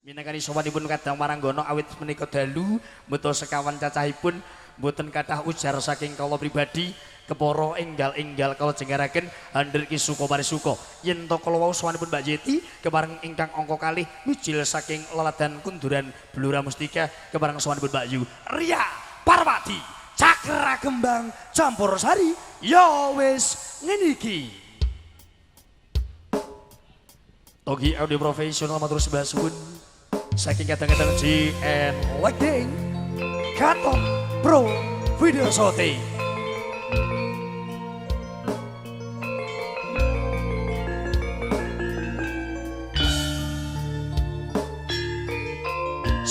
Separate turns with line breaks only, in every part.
Minangkani sowanipun kadang maranggono awit menika dalu mboten sekawan cacahipun mboten kathah ujar saking kala pribadi kepara enggal-enggal kala jengaraken handher ki suka parisuka yen to kala wau sowanipun Mbak Yeti kepareng ingkang angka kalih mijil saking leladan kunduran Blora Mustika kepareng sowanipun Mbak Yu Ria Parwati Cakra Kembang Campur Sari ya wis ngene iki. Togi audio profesional matur sembah suwun saking kadang-kadang GN Lighting Gatot Pro Video Shooting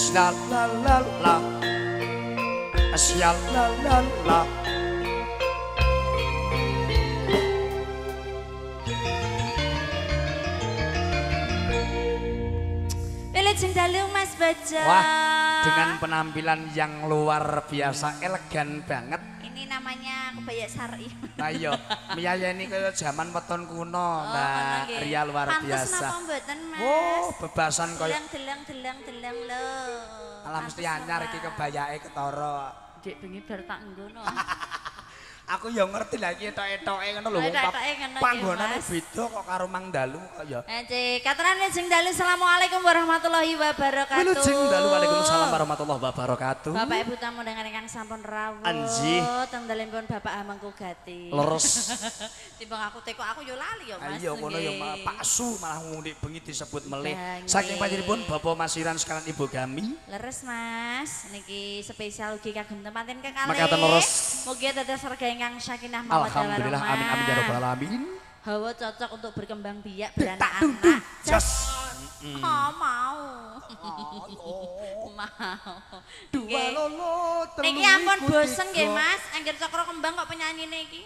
Syalalala Syalalala
Wilujeng dalu Mas Baja.
Wah, dengan penampilan yang luar biasa elegan banget.
Ini namanya kebaya syar'i.
Nah iya, miyayani kaya zaman weton kuno. Nah, Ria luar
Pantes
biasa.
napa mboten, Mas?
Oh, bebasan kaya
Delang lho.
alam mesti anyar iki kebayake ketara.
Dik bengi bar tak nggono.
Aku ya ngerti lah iki etok-etoke ngono lho.
Etok-etoke ngono iki,
panggonane
Mas.
beda kok karo Mang Dalu kok ya.
Cik, katuran wilujeng dalu. Assalamualaikum warahmatullahi wabarakatuh.
Wilujeng dalu Waalaikumsalam warahmatullahi wabarakatuh.
Bapak Ibu tamu dengan ingkang sampun rawuh.
Anjih.
Tenggalipun Bapak Hamengku Gati.
Leres.
Timbang aku teko aku yo lali yo Mas.
Ayo ngono ya paksu malah ngundi bengi disebut melih.
Nggih.
Saking panjenenganipun Bapak Masiran sekalian Ibu Gami.
Leres Mas, niki spesial ugi kagem tempatin kekalih.
Makaten leres.
Mugi dados rega ingkang sakinah mawaddah
Alhamdulillah
warahmah.
amin amin ya rabbal alamin.
Hawa cocok untuk berkembang biak
Tak
beranak-anak.
Jos.
Oh, mau. Mau.
Dua
Nggih.
lolo telu.
Niki ampun
iku
bosen nggih
tiga.
Mas, anggere cakra kembang kok penyanyine iki.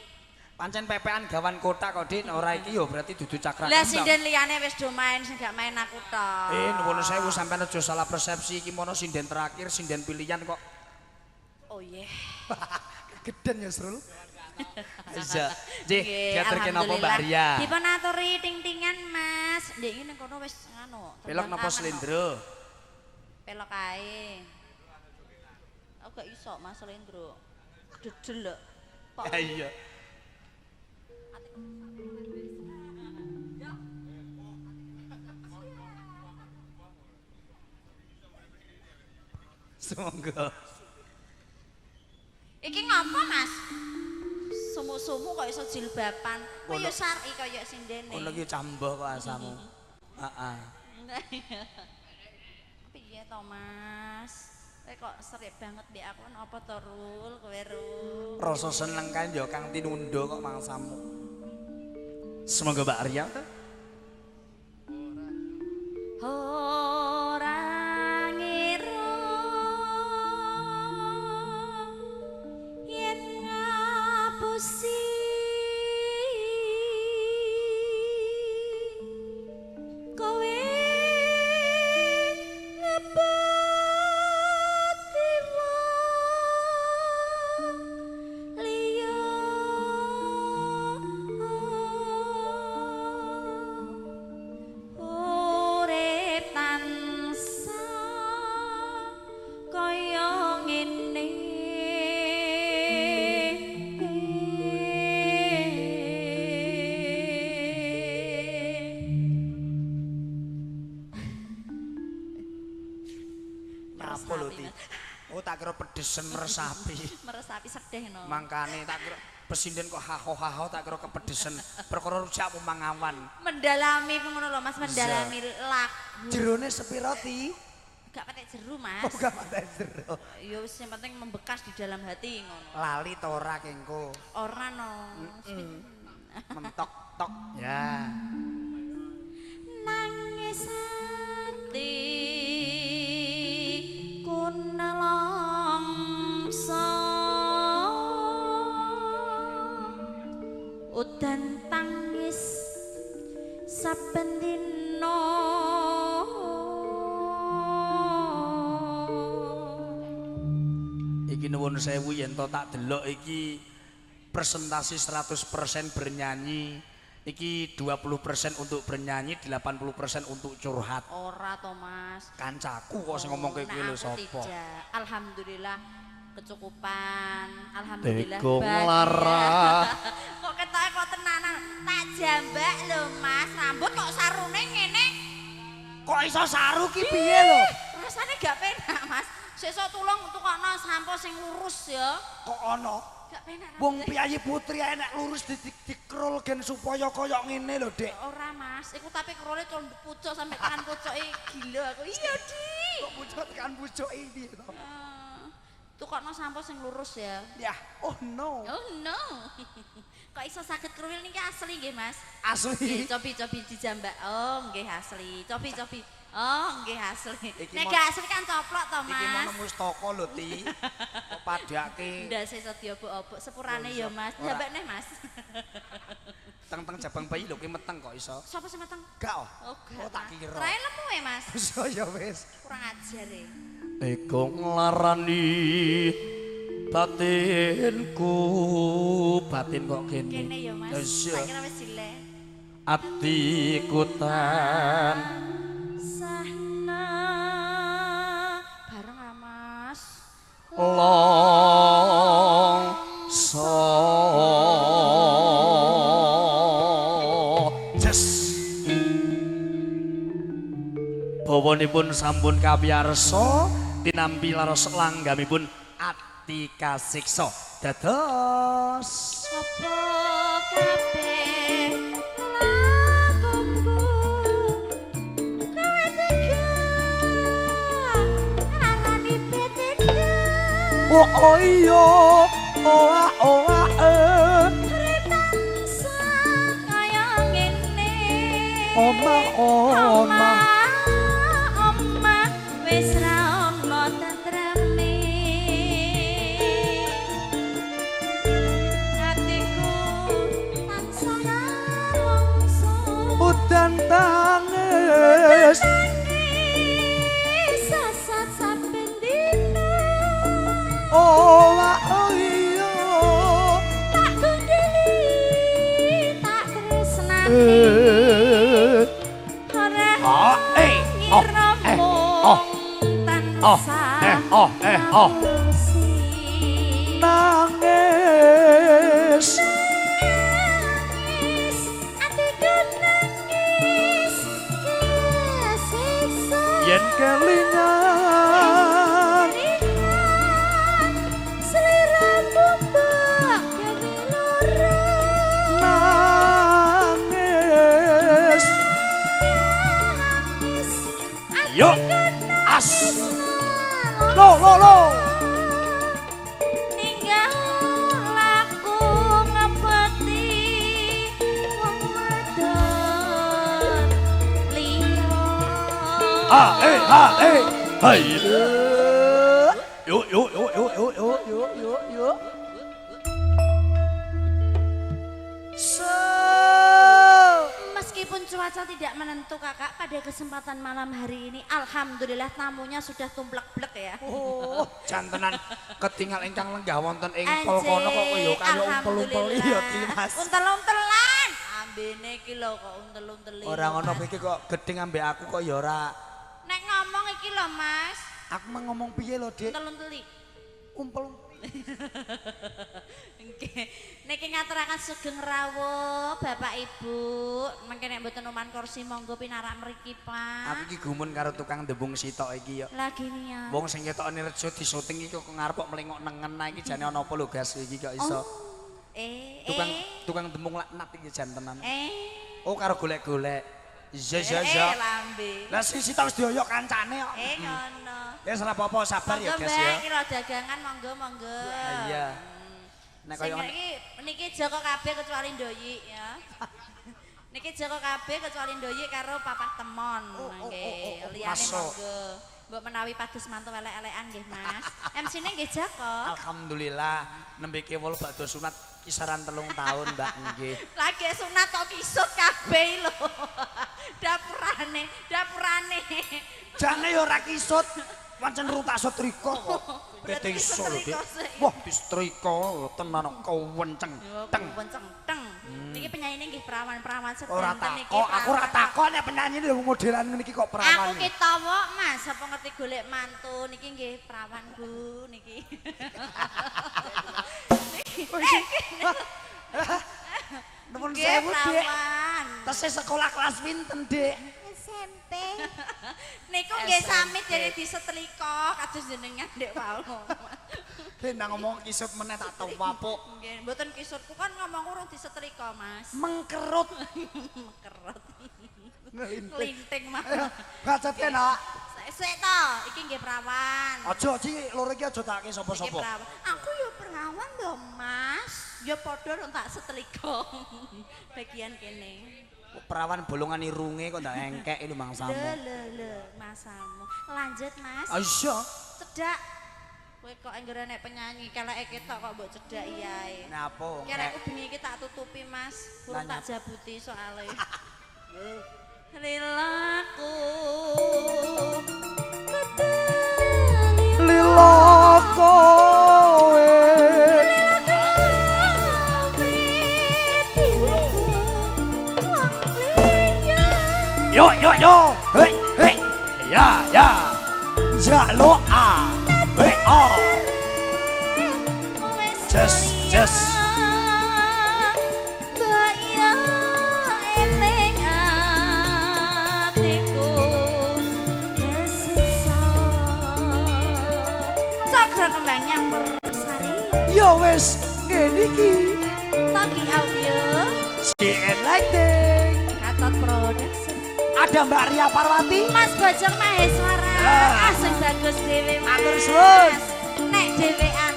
Pancen pepean gawan kota kok Dik, ora iki ya berarti dudu cakra
Lah
kembang.
sinden liyane wis do main sing gak main aku tok.
Nuwun sewu sampean aja salah persepsi iki mono sinden terakhir, sinden pilihan kok.
Oh iya.
Geden ya, Srul. Iya. Nggih,
Nggih,
diaturke napa Mbak
alhamdulillah.
Ria?
Dipun aturi ting-tingan Mas. Ndek iki ning kono wis nganu.
Pelok
tembang
napa
kangen kok.
slendro?
Pelok ae. Aku gak iso Mas slendro. Dedel lho. Kok
Iya. Semoga.
iki ngapa Mas? Sumu-sumu kok iso jilbaban. Kaya syar'i kaya sindene.
Kono iki cambah kok asamu. Heeh.
Piye to Mas? Kowe kok serik banget mbek aku apa to Rul, kowe Rul?
Rasa seneng kan ya Kang tinundha kok mangsamu. Semoga Mbak Arya
Ora ngira yen ngapusi kowe ngepati wong liya urip tansah kaya ngene
apa lho Ti? Oh tak kira pedesen meresapi.
meresapi sedih no.
Mangkane tak kira pesinden kok haho-haho tak kira kepedesen. Perkara rujak apa mangawan.
Mendalami ngono lho Mas, mendalami lagu.
Jerone sepiro Ti?
Gak patek jeru Mas.
Oh gak patek jero.
Ya wis yang penting membekas di dalam hati ngono.
Lali ta ora kengko.
Ora no.
Mentok tok. Ya.
Nangis ati kunelongso udan tangis saben dina
Iki nuwun sewu yen to tak delok iki presentasi 100% bernyanyi Iki 20% untuk bernyanyi, 80% untuk curhat.
Ora to, Mas.
Kancaku kok sing ngomong kayak lho sapa?
Alhamdulillah kecukupan. Alhamdulillah
Teko
bahagia.
nglarah.
Kok ketoke kok tenanan. Tak jambak lho, Mas. Rambut kok sarune ngene.
Kok iso saru ki piye lho?
Rasane gak penak, Mas. Sesuk tulung tukokno sampo sing lurus ya.
Kok ana?
Gak penak.
Wong piyayi putri enek lurus dikrol gen supaya kaya ngene lho, Dek.
Ora, Mas. Iku tapi krole con pucuk sampe tekan pucuke gila aku. Iya, Dik.
Kok pucuk tekan pucuk iki to?
Tukokno sampo sing lurus ya.
Ya, oh no.
Oh no. Kok iso sakit kruwil niki asli nggih, Mas?
Asli.
Cobi dijambak. Oh, nggih asli. Cobi. Oh, nggih asli.
Iki
Nek
mon-
gak asli kan coplok to,
Iki mau
Mas.
nemu toko lho, Ti. Kok padake
Ndas iso diobok-obok sepurane ya, Mas.
Ora.
Jambak neh, Mas.
teng-teng jabang bayi lho ki meteng kok iso.
Sapa sing meteng?
Gak oh.
Oh, gak.
Oh, tak kira.
Trae lemu ya, Mas.
Iso ya wis.
Kurang ajar ya.
Eko nglarani batinku, batin kok kene.
Kene ya, Mas.
Iya.
Tak kira wis jile.
Atiku tan
Sahna bareng ah, Mas.
longso jes bawanipun sampun kapiyarsa tinampi laros langgamipun ati kasiksa dados
Apa kabeh lakuku kowe tega ngarani beteda
oh iya oa
Ritangsa kaya ngene
Omah
Omah wis ra ono tentreme Hatiku tansah longso
udan tangis
Sasat saben dina
oh iya
tak gondeli tak tresnani ora
nangis
atiku nangis kesiksa
yen kelingan
seliramu mbak kene loro
nangis
nangis
yo as lo
ninggal laku ngepeti wong wadon liya
hai yo
Meskipun cuaca tidak menentu kakak pada kesempatan malam hari ini alhamdulillah tamunya sudah tumplek-blek ya.
oh jantenan ketinggal ingkang lenggah wonten ing pol kono kok kaya kaya umpel-umpel iya Ki Mas
Untel-untelan. Ambene iki lho kok untel-unteli.
ora ngono iki kok gedeng ambek aku kok ya ora
Nek ngomong iki lho Mas,
aku mau ngomong piye lho Dik
untel-unteli.
umpel
Nggih. Niki ngaturaken sugeng rawuh Bapak Ibu. Mengke nek mboten uman kursi monggo pinarak mriki, Pak.
aku iki gumun karo tukang dembung sitok iki ya
Lagi nih ya.
wong sing ketokne rejo disyuting iki kok ngarep kok melengok nengen nah iki jane ana apa lho gas iki kok iso tukang dembung laknat iki jan tenan oh karo golek-golek iya
lambe.
lah sisi tak wis dioyok kancane kok
Ngono.
ya ora apa-apa sabar ya
Monggo
guys
Mbak,
ya
iki lho dagangan monggo.
iya nek
Sing
kaya
niki Joko kabeh kecuali Ndoyi ya. Niki Joko kabeh kecuali Ndoyi karo Papa Temon nggih. Liyane
Masuk.
monggo. Mbok menawi pados mantu elek-elekan nggih Mas. MC-ne nggih Joko.
alhamdulillah nembe kewol bakdo sunat kisaran 3 tahun Mbak nggih
Lagi sunat kok kisut kabeh lho. Dapurane.
jane ya ora kisut pancen rutak setrika kok
Berarti
kete iso
kisut
lho Dik
setrika sih.
wah disetrika tenan kewenceng teng
Wenceng teng. Niki penyanyine nggih perawan-perawan
Ora
sedanten niki.
takok, aku ora takok nek penyanyi lho modelan ngene iki kok perawan.
Aku ki tawa Mas, apa ngerti golek mantu niki nggih perawan Bu niki.
Nuwun
Nggih
sewu, Dik.
perawan.
Tesih sekolah kelas pinten, Dik?
SMP. Niku nggih sami dene disetrika kados jenengan Dek wau.
Dik nang ngomong kisut meneh tak tewapuk.
Nggih, mboten kisutku kan ngomong urung disetrika, Mas.
Mengkerut.
Kerut.
Ngelinting.
Linting mah.
Bacotke, Nak.
Sik to, iki nggih perawan.
Aja iki loro iki aja take
Iki
sapa-sapa.
perawan. Aku ya perawan lho, Mas. Ya padha rong tak setrika. Bagian kene.
Perawan bolongan irunge kok ndak engkek lho mangsamu.
Lho, masamu. Lanjut, Mas.
Aisyah.
Cedak. Kowe kok anggere nek penyanyi keleke ketok kok mbok cedak iyae.
Napa?
Kelek ubeng iki tak tutupi, Mas. Kurang tak jabuti soalnya. Lilaku
Lila kowe. Yo. Hei, hei. Ya. Jaluk a. Hei, oh. Just. Yo wes ngene iki.
Togi audio
CN Lighting.
Gatot Production
Ada Mbak Ria Parwati.
Mas Bojong Maheswara asing bagus dhewe Mas.
Matur suwun.
Nek dhewean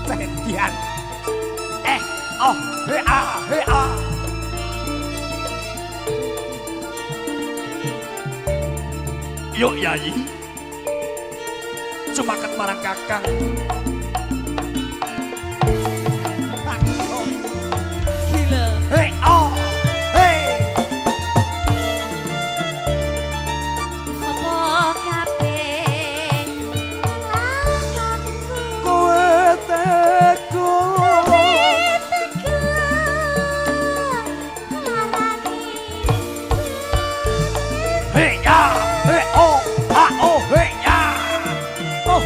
Tendian. Hea.
Yuk Yayi. Cumaket marang Kakang.
Hei, oh. Hei.
apa kabeh
Kowe teko. Hei ya. Hei oh. Hei ya. Oh.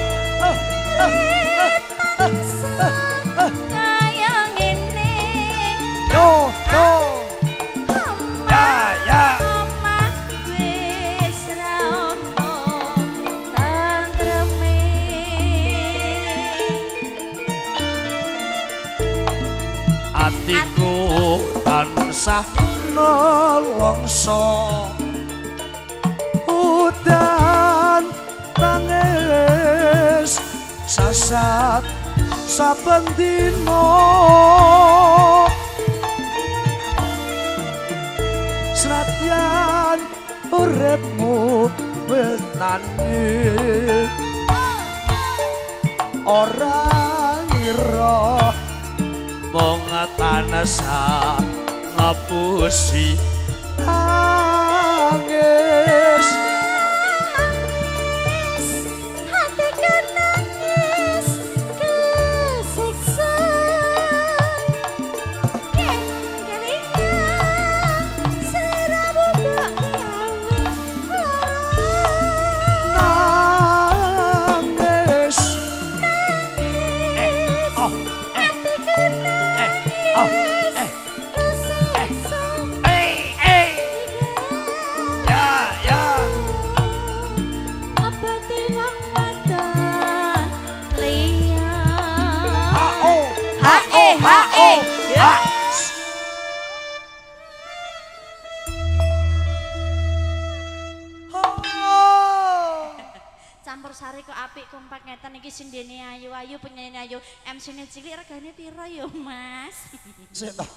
kaya ngene
Yo. Ya.
omah wis ra ono tantreme
Atiku tansah
Nelongso udan tangis sasat saben dina senadyan uripmu wis tani ora ngira
mung tanasa ngapusi
nangis
hatiku nangis kesiksa kelingan siramu gak
nangis
oh
ya
apa tiwang wadon liya
H-O
campur sari kok apik kompak ngeten iki sindene ayu penyanyi ayu MC-ne cilik regane piro ya Mas
Sik toh.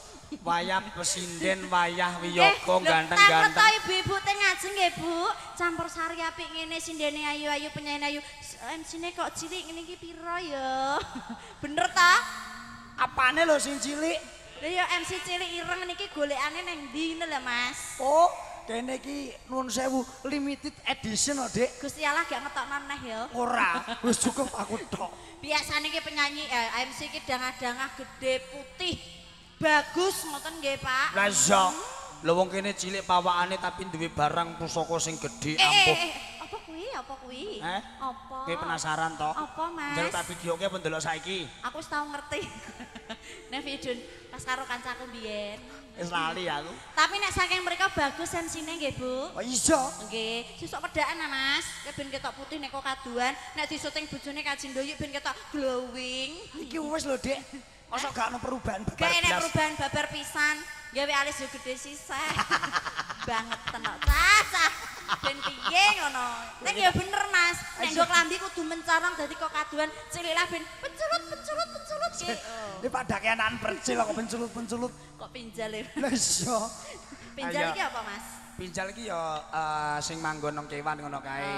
Wayah pesinden, wayah
Nggih,
wiyaka
lho,
ganteng-ganteng.
takut to ibu-ibu teng ngajeng nggih Bu campur sari apik ngene sindene ayu penyanyi ayu MC-ne kok cilik ngene iki piro ya bener ta
Apane lho sing cilik?
lha ya MC cilik ireng niki golekane nang ndi lho Mas
Oh, kene iki nuwun sewu limited edition lho, Dik.
Gusti Allah gak ngetokno neh ya
Ora, wis cukup aku tok.
biasane iki penyanyi MC iki dangah-dangah gede putih Bagus ngoten nggih, Pak.
Lah iya. Lho wong kene cilik pawakane tapi duwe barang pusaka sing gedhe ampuh.
Apa kuwi? Apa kuwi? Apa?
Kowe penasaran to?
Apa, Mas?
Njaluk tak videoke apa ndelok saiki?
Aku wis tau ngerti. Nek video pas karo kancaku biyen.
Wis lali aku.
Tapi nek saking mereka bagus sensine nggih, Bu.
Oh iya.
Nggih, sesuk pedaan ah, Mas. Ben ketok putih nek kok kaduan, nek disuting bojone Kaji Ndoyuk ben ketok glowing.
Iki wis lho, Dik. Masa gak ono perubahan babar
Gak enek
blas?
perubahan babar pisan. Gawe alis yo gede sisek. Banget tenan. Cacah. Ben piye ngono. Nek ya bener, Mas. Nek nggo klambi kudu mencorong dadi kok kaduan cilik lah ben penculut ki.
Ini padake anak percil kok penculut-penculut.
Kok pinjal ya?
Lah iya.
Pinjal
Ayo.
iki apa, Mas?
Pinjal iki ya sing manggon nang kewan ngono kae.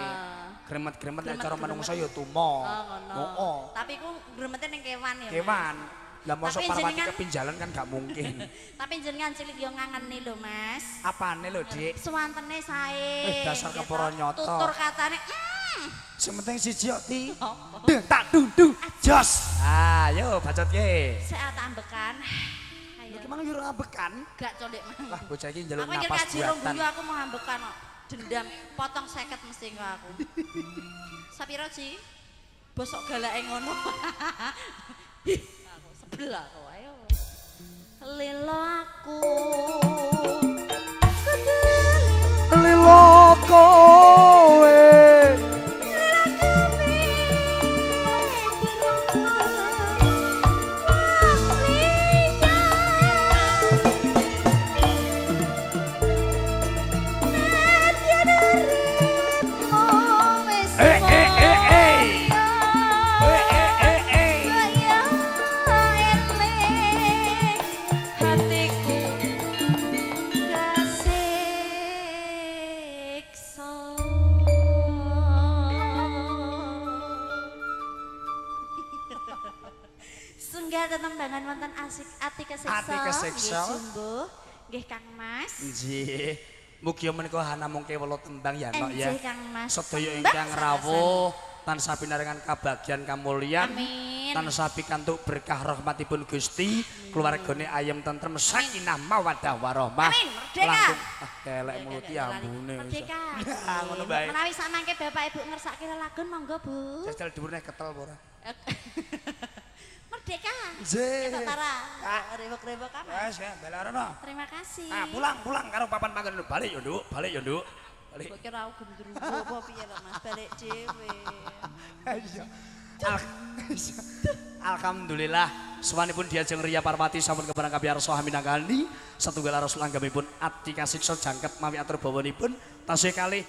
Gremet-gremet nek cara menungso ya tumo.
ngono.
Heeh.
Tapi ku gremete ning kewan ya. Mas.
Kewan. Lah mosok
Tapi
parwati
jenengan-
kepinjalan kan gak mungkin.
Tapi jenengan cilik yo ngangeni lho, Mas.
Apane lho, Dik?
Suwantene sae.
Dasar
Gitu.
keporo nyoto.
Tutur katane,
Sing penting siji kok Ti. Duh, tak dung jos.
Ah, yo bacotke.
saya tak ambekan. Ayo.
Iki mang yo ngambekan.
Gak condek mah.
Lah bocah iki njaluk
Aku nyer
napas
kaji rong
buatan.
guyu aku mau ambekan kok. Dendam potong 50 mesti kok aku. Sapiro Ci? Bosok galake ngono. Aku sebel aku ayo. Lilo aku.
Lilo kowe.
Hatiku kasiksa. Sungguh tetembangan wonten asik ati kesiksa.
Ati kesiksa.
Nggih jumbo, nggih Kang Mas.
Nggih. Mugi menika hanamung kewala tembang ya nok ya.
Nggih Kang Mas.
Sedaya
Tembang
ingkang
sarasan.
rawuh tansah pinaringan kabagyan kamulyan.
Amin.
Tansah pikantuk berkah rahmatipun Gusti, keluargane ayem tentrem sakinah mawaddah warahmah.
Amin, merdeka.
Langkung kelek mulut ya ambune.
Merdeka.
Ah, ngono bae.
Menawi samangke Bapak Ibu ngersake lelagon monggo Bu.
Jajal dhuwurne ketel apa ora?
Merdeka.
Nggih.
Ketok Tara. Rebok-rebok kan.
Wes ya, belarana.
Terima kasih.
Ah, pulang karo papan panggon balik yo, Nduk. Balik yo, Nduk. Balik.
Kok kira aku gendruwo apa piye lho Mas balik dhewe.
Iya.
Alhamdulillah sawanipun diajeng Ria Parwati sampun kebarang kapiyarsa minangkani setunggal rasul anggamipun ati kasiksa jangkep mawi atur bawanipun tasih kalih